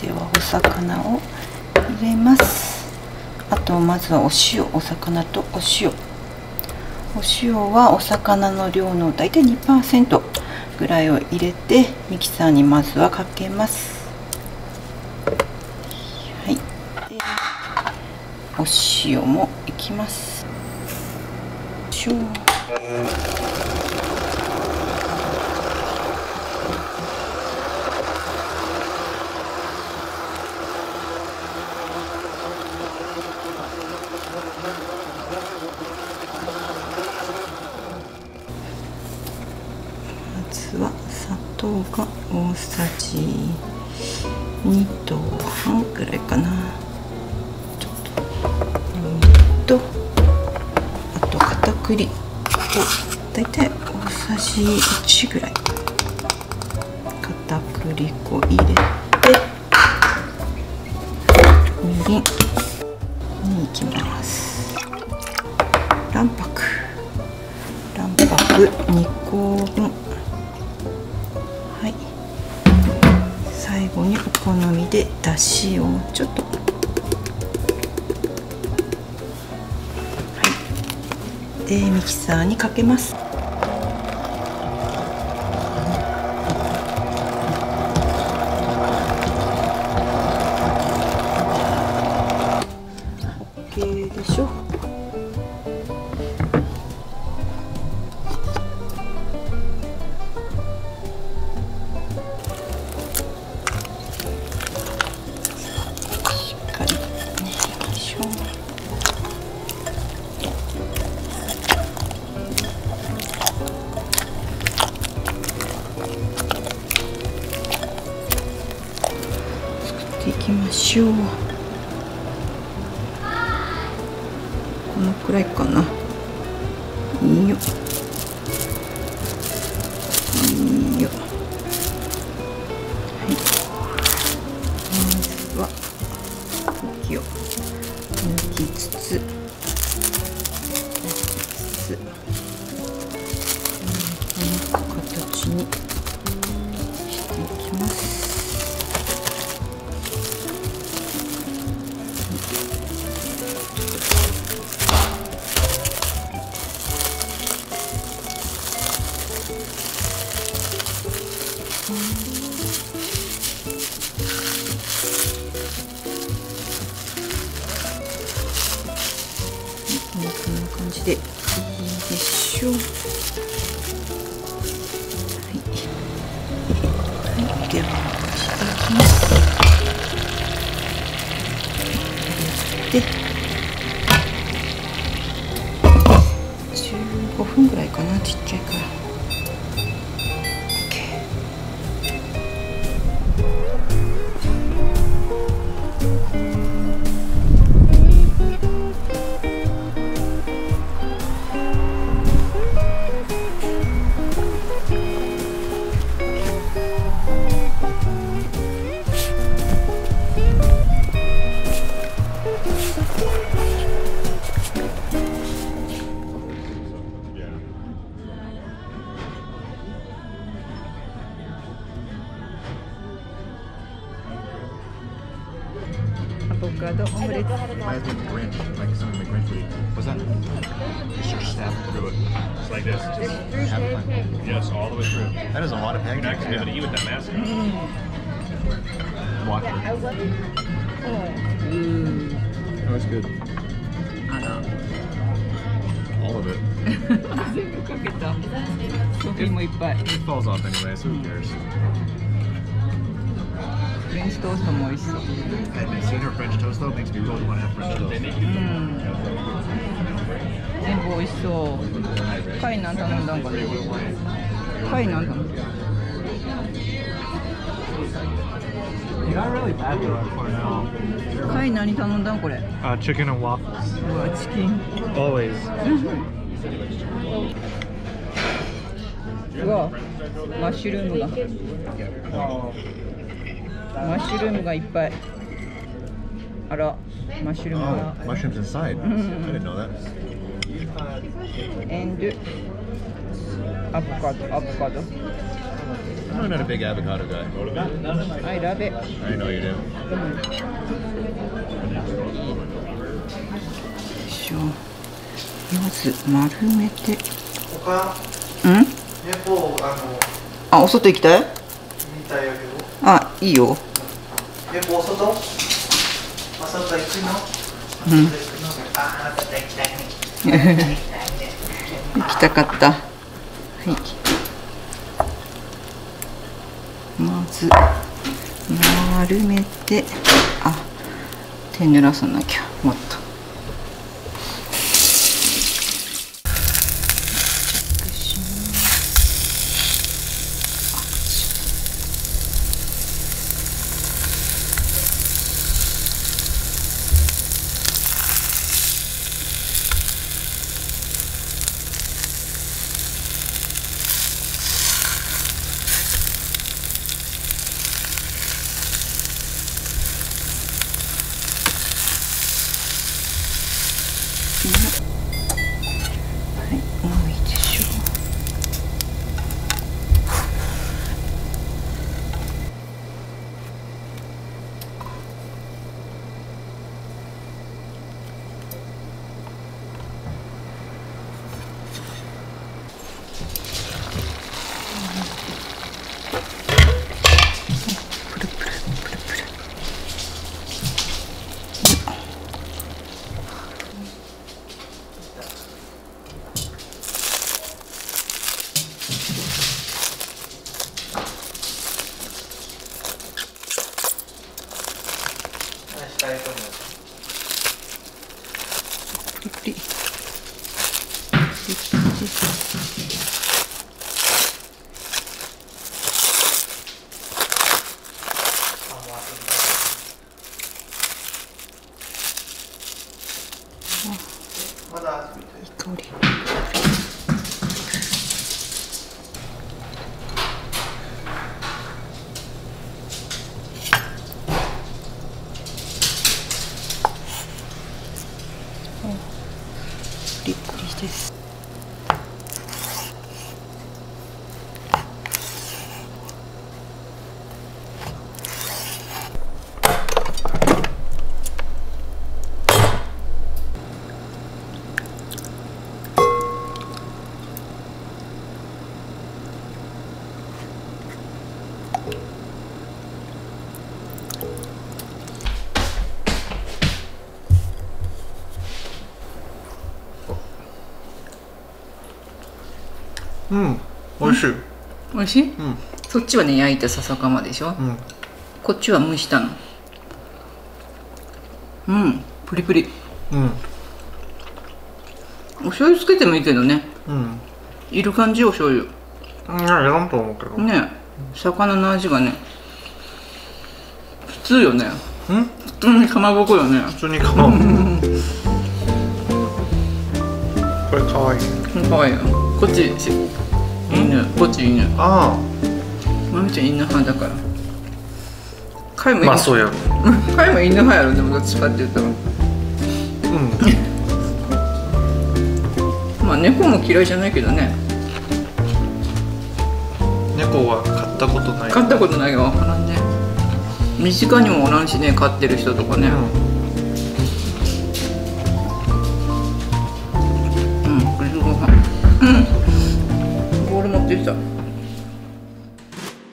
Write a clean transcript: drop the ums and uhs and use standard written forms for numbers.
ではお魚を入れます。あとまずはお塩、お魚とお塩。お塩はお魚の量のだいたい 2% ぐらいを入れてミキサーにまずはかけます。はい、でお塩もいきます。塩まずは砂糖が大さじ2と半ぐらいかな。ちょっとあと片栗をだいたい大さじ1ぐらい片栗粉入れて、みりんにいきます。卵白2個分。はい、最後にお好みでだしをちょっと、はい、でミキサーにかけます。OK でしょ。いきましょう。このくらいかな。いいよ。いいよ。はい。まずは茎を抜きつつ、この形にしていきます。こんな感じでいいでしょう。はい、はい、ではしていきます。で15分ぐらいかな、ちっちゃいから。Avocado omelette. Reminds me of Grinch, like some of the Grinch would eat. What's that? Just your stab through it. Just like this. Just, Have fun. yes, all the way through. That is a lot of You're not packaging. gonna be able to eat with that mask on. Watch it. Oh, it's good. All of it. 全部かけた。商品もいっぱい。 It falls off anyway, so who cares? フレンチトーストも美味しそう。 And seeing her French toast though makes me really want to have French toast. 全部美味しそう。貝なん頼んだんかな。貝なん頼んだ。 You got really bad though at Cornell. 貝何頼んだんこれ。 Chicken and waffles. うわチキン。 Always. うわマッシュルームが。マッシュルームがいっぱい。あら、マッシュルームが。 Oh, mushrooms inside. I didn't know that. and アボカド。I'm not a big avocado guy. I love it. I know you do. よいしょ。まず丸めて。猫あ、お外行きたい？みたいやけど。あ、いいよ。猫お外？お外行くの？うん。行くの？ああ、行きたいね。行きたかった。はい。まず丸めて、あ、手濡らさなきゃもっと。はい、もういいでしょう。プルプルプルプル。したいと思う。プリプリ。まだいい香り。プリプリです。うん、美味しい。美味しい？うん。そっちはね焼いた笹かまでしょ。うん。こっちは蒸したの。うん、プリプリ。うん。お醤油つけてもいいけどね。うん。いる感じお醤油。いや、いらんと思うけど。ね、魚の味がね。普通よね。うん？普通にかまぼこよね。普通にかまぼこ。これ可愛い。かわいいよ。こっち犬、こっち犬。あまみちゃん犬派だから。かいもあ。まあそうやろ。かいも犬派やろ。でもどっちかって言ったら。うん。まあ猫も嫌いじゃないけどね。猫は飼ったことない。飼ったことないよ。わからんね。身近にもおらんしね、飼ってる人とかね。うん、これご飯。うん。ボール持ってきた。